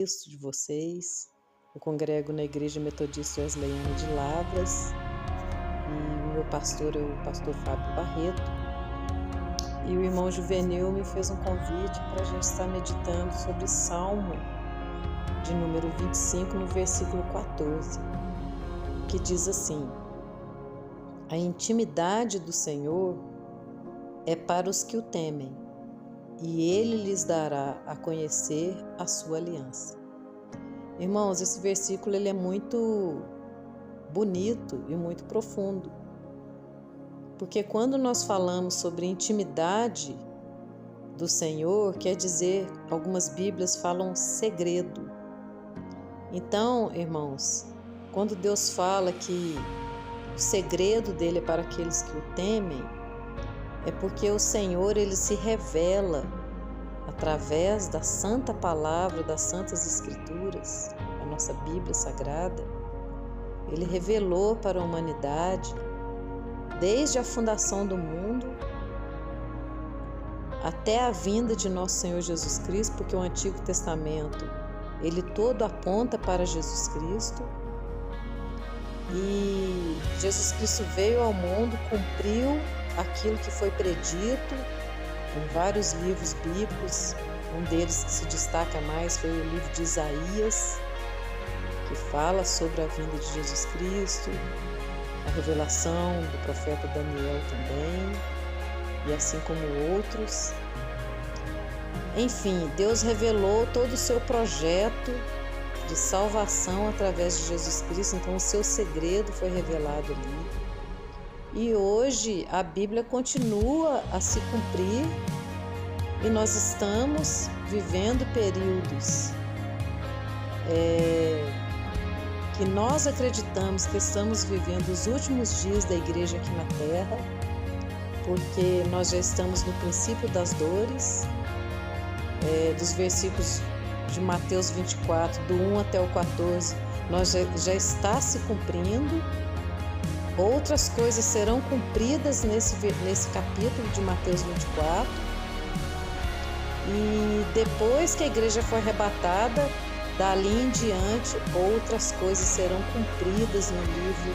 de vocês. Eu congrego na Igreja Metodista Wesleyana de Lavras e o meu pastor é o pastor Fábio Barreto. E o irmão Juvenil me fez um convite para a gente estar meditando sobre Salmo de número 25, no versículo 14, que diz assim: a intimidade do Senhor é para os que o temem, e Ele lhes dará a conhecer a sua aliança. Irmãos, esse versículo ele é muito bonito e muito profundo, porque quando nós falamos sobre intimidade do Senhor, quer dizer, algumas Bíblias falam segredo. Então, irmãos, quando Deus fala que o segredo dele é para aqueles que o temem, é porque o Senhor ele se revela através da santa palavra, das santas escrituras, a nossa Bíblia Sagrada. Ele revelou para a humanidade, desde a fundação do mundo até a vinda de nosso Senhor Jesus Cristo, porque o Antigo Testamento, ele todo aponta para Jesus Cristo. E Jesus Cristo veio ao mundo, cumpriu aquilo que foi predito em vários livros bíblicos. Um deles que se destaca mais foi o livro de Isaías, que fala sobre a vinda de Jesus Cristo, a revelação do profeta Daniel também, e assim como outros. Enfim, Deus revelou todo o seu projeto de salvação através de Jesus Cristo, então o seu segredo foi revelado ali. E hoje a Bíblia continua a se cumprir e nós estamos vivendo períodos que nós acreditamos que estamos vivendo os últimos dias da igreja aqui na Terra, porque nós já estamos no princípio das dores, dos versículos de Mateus 24, do 1 até o 14, nós já está se cumprindo. Outras coisas serão cumpridas nesse capítulo de Mateus 24. E depois que a igreja for arrebatada, dali em diante, outras coisas serão cumpridas no livro,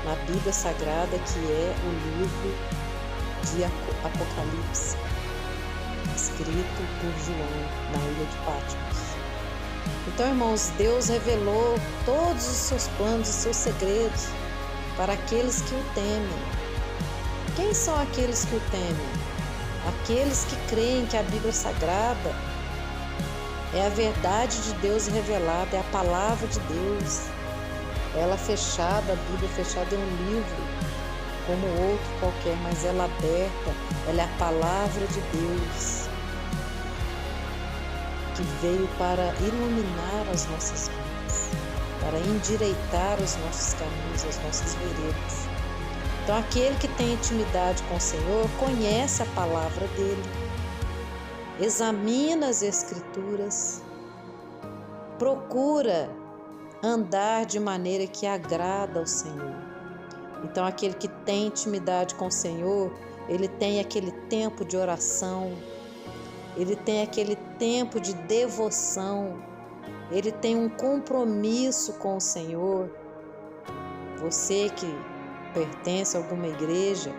na Bíblia Sagrada, que é o livro de Apocalipse, escrito por João na ilha de Patmos. Então, irmãos, Deus revelou todos os seus planos, os seus segredos para aqueles que o temem. Quem são aqueles que o temem? Aqueles que creem que a Bíblia Sagrada é a verdade de Deus revelada, é a palavra de Deus. Ela fechada, a Bíblia fechada é um livro, como outro qualquer, mas ela aberta, ela é a palavra de Deus, que veio para iluminar as nossas vidas, para endireitar os nossos caminhos, as nossas veredas. Então, aquele que tem intimidade com o Senhor conhece a palavra dele, examina as Escrituras, procura andar de maneira que agrada ao Senhor. Então, aquele que tem intimidade com o Senhor, ele tem aquele tempo de oração, ele tem aquele tempo de devoção, ele tem um compromisso com o Senhor. Você que pertence a alguma igreja,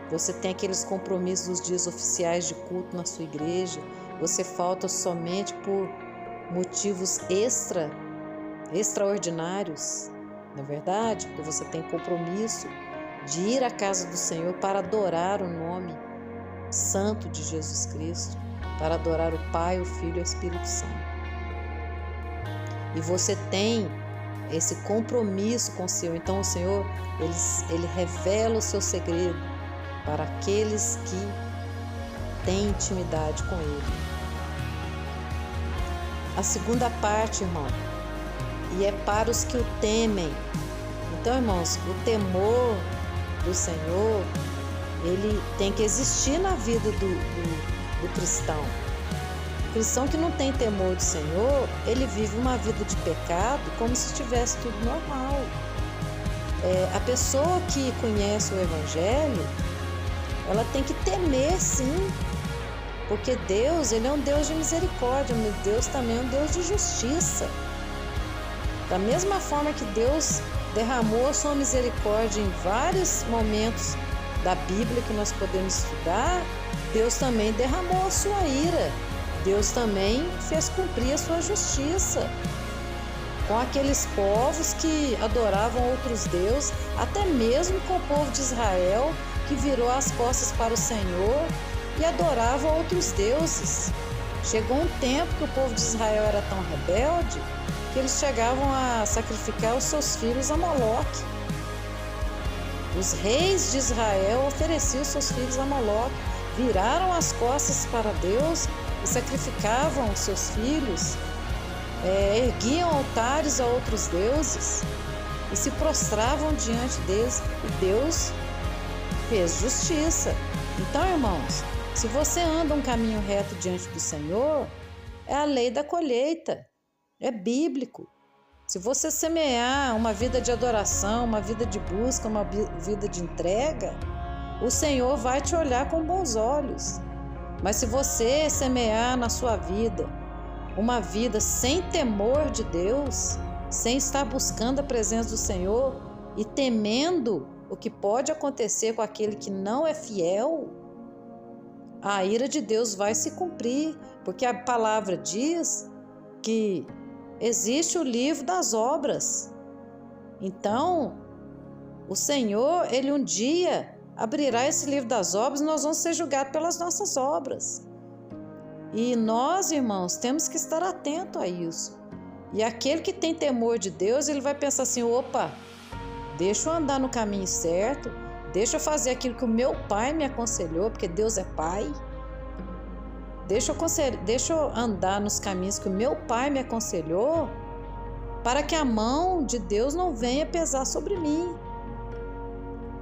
você tem aqueles compromissos dos dias oficiais de culto na sua igreja, você falta somente por motivos extraordinários, não é verdade? Porque você tem compromisso de ir à casa do Senhor para adorar o nome santo de Jesus Cristo, para adorar o Pai, o Filho e o Espírito Santo. E você tem esse compromisso com o Senhor. Então o Senhor, ele revela o seu segredo para aqueles que têm intimidade com Ele. A segunda parte, irmão, e é para os que o temem. Então, irmãos, o temor do Senhor, ele tem que existir na vida do cristão. O cristão que não tem temor do Senhor, ele vive uma vida de pecado como se tivesse tudo normal. A pessoa que conhece o Evangelho, ela tem que temer, sim, Porque Deus, Ele é um Deus de misericórdia, mas Deus também é um Deus de justiça. Da mesma forma que Deus derramou a sua misericórdia em vários momentos da Bíblia que nós podemos estudar, Deus também derramou a sua ira. Deus também fez cumprir a sua justiça com aqueles povos que adoravam outros deuses, até mesmo com o povo de Israel, que virou as costas para o Senhor e adorava outros deuses. Chegou um tempo que o povo de Israel era tão rebelde que eles chegavam a sacrificar os seus filhos a Moloque. Os reis de Israel ofereciam seus filhos a Moloque, viraram as costas para Deus e sacrificavam os seus filhos, erguiam altares a outros deuses e se prostravam diante deles, e Deus fez justiça. Então, irmãos, se você anda um caminho reto diante do Senhor, é a lei da colheita, é bíblico. Se você semear uma vida de adoração, uma vida de busca, uma vida de entrega, o Senhor vai te olhar com bons olhos. Mas se você semear na sua vida uma vida sem temor de Deus, sem estar buscando a presença do Senhor e temendo o que pode acontecer com aquele que não é fiel, a ira de Deus vai se cumprir, porque a palavra diz que existe o livro das obras. Então, o Senhor, Ele um dia abrirá esse livro das obras e nós vamos ser julgados pelas nossas obras. E nós, irmãos, temos que estar atentos a isso. E aquele que tem temor de Deus, ele vai pensar assim: opa, deixa eu andar no caminho certo, deixa eu fazer aquilo que o meu pai me aconselhou, porque Deus é pai. Deixa eu andar nos caminhos que o meu pai me aconselhou, para que a mão de Deus não venha pesar sobre mim.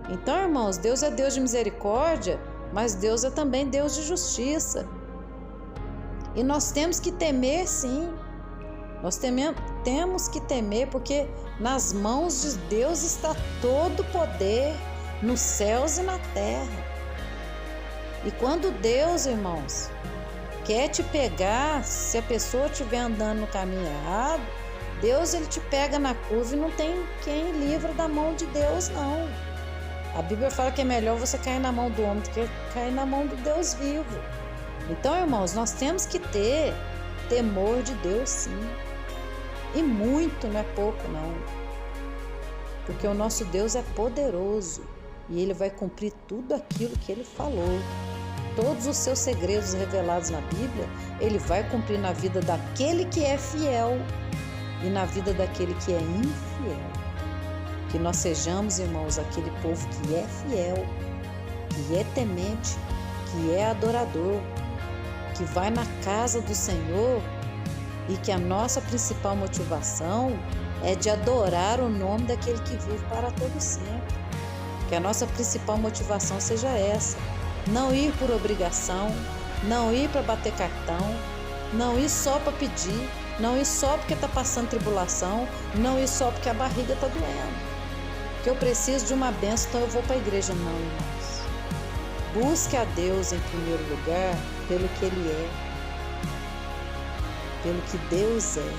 Então, irmãos, Deus é Deus de misericórdia, mas Deus é também Deus de justiça. E nós temos que temer, sim. Nós temos que temer, porque nas mãos de Deus está todo o poder, nos céus e na terra. E quando Deus, irmãos, quer te pegar, se a pessoa estiver andando no caminho errado, Deus, Ele te pega na curva e não tem quem livra da mão de Deus, não. A Bíblia fala que é melhor você cair na mão do homem do que cair na mão do Deus vivo. Então, irmãos, nós temos que ter temor de Deus, sim. E muito, não é pouco, não. Porque o nosso Deus é poderoso e Ele vai cumprir tudo aquilo que Ele falou. Todos os seus segredos revelados na Bíblia, Ele vai cumprir na vida daquele que é fiel e na vida daquele que é infiel. Que nós sejamos, irmãos, aquele povo que é fiel, que é temente, que é adorador, que vai na casa do Senhor e que a nossa principal motivação é de adorar o nome daquele que vive para todo sempre. Que a nossa principal motivação seja essa: não ir por obrigação, não ir para bater cartão, não ir só para pedir, não ir só porque está passando tribulação, não ir só porque a barriga está doendo. Que eu preciso de uma bênção, então eu vou para a igreja. Não, irmãos. Busque a Deus em primeiro lugar pelo que Ele é, pelo que Deus é,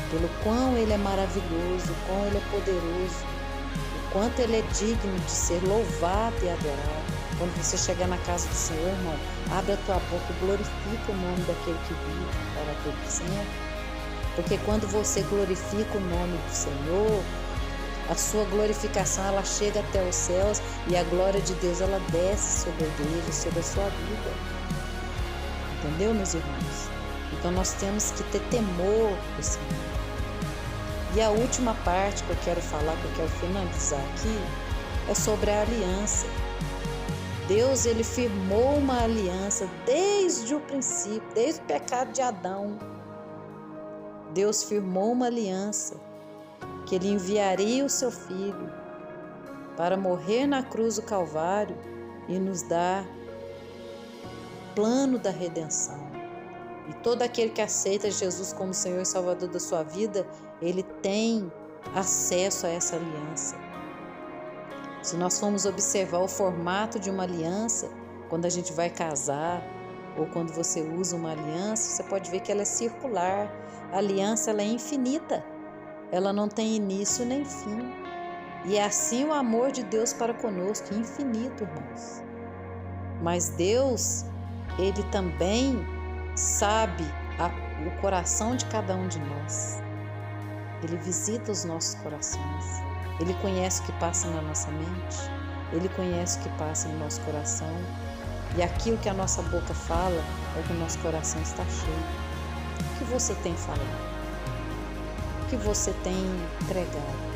pelo quão Ele é maravilhoso, o quão Ele é poderoso, o quanto Ele é digno de ser louvado e adorado. Quando você chegar na casa do Senhor, irmão, abre a tua boca e glorifica o nome daquele que vive para todo sempre. Porque quando você glorifica o nome do Senhor, a sua glorificação, ela chega até os céus e a glória de Deus, ela desce sobre a igreja, sobre a sua vida. Entendeu, meus irmãos? Então nós temos que ter temor do Senhor. E a última parte que eu quero falar, que eu quero finalizar aqui, é sobre a aliança. Deus, Ele firmou uma aliança desde o princípio, desde o pecado de Adão. Deus firmou uma aliança que Ele enviaria o seu Filho para morrer na cruz do Calvário e nos dar o plano da redenção. E todo aquele que aceita Jesus como Senhor e Salvador da sua vida, ele tem acesso a essa aliança. Se nós formos observar o formato de uma aliança, quando a gente vai casar, ou quando você usa uma aliança, você pode ver que ela é circular. A aliança ela é infinita, ela não tem início nem fim. E é assim o amor de Deus para conosco, infinito, irmãos. Mas Deus, Ele também sabe o coração de cada um de nós. Ele visita os nossos corações. Ele conhece o que passa na nossa mente. Ele conhece o que passa no nosso coração. E aquilo que a nossa boca fala é que o nosso coração está cheio. O que você tem falado? O que você tem entregado?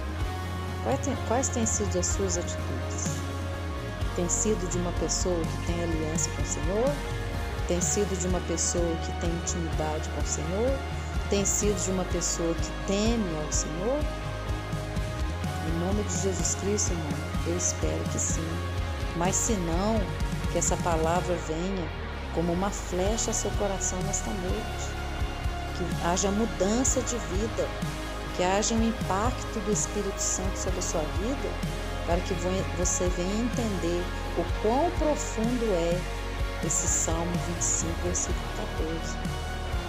Quais têm sido as suas atitudes? Tem sido de uma pessoa que tem aliança com o Senhor? Tem sido de uma pessoa que tem intimidade com o Senhor? Tem sido de uma pessoa que teme ao Senhor? Em nome de Jesus Cristo, irmão, eu espero que sim. Mas se não, que essa palavra venha como uma flecha ao seu coração nesta noite. Que haja mudança de vida, que haja um impacto do Espírito Santo sobre a sua vida, para que você venha entender o quão profundo é esse Salmo 25, versículo 14.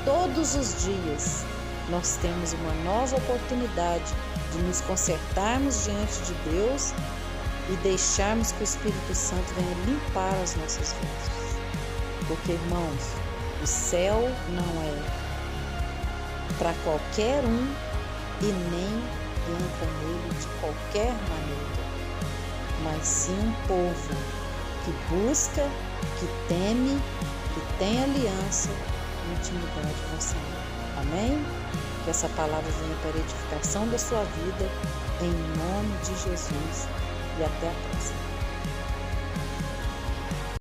Todos os dias nós temos uma nova oportunidade de nos consertarmos diante de Deus e deixarmos que o Espírito Santo venha limpar as nossas vidas. Porque, irmãos, o céu não é para qualquer um e nem entra nele de qualquer maneira, mas sim um povo que busca, que teme, que tem aliança e intimidade com o Senhor. Amém? Que essa palavra venha para a edificação da sua vida, em nome de Jesus. E até a próxima.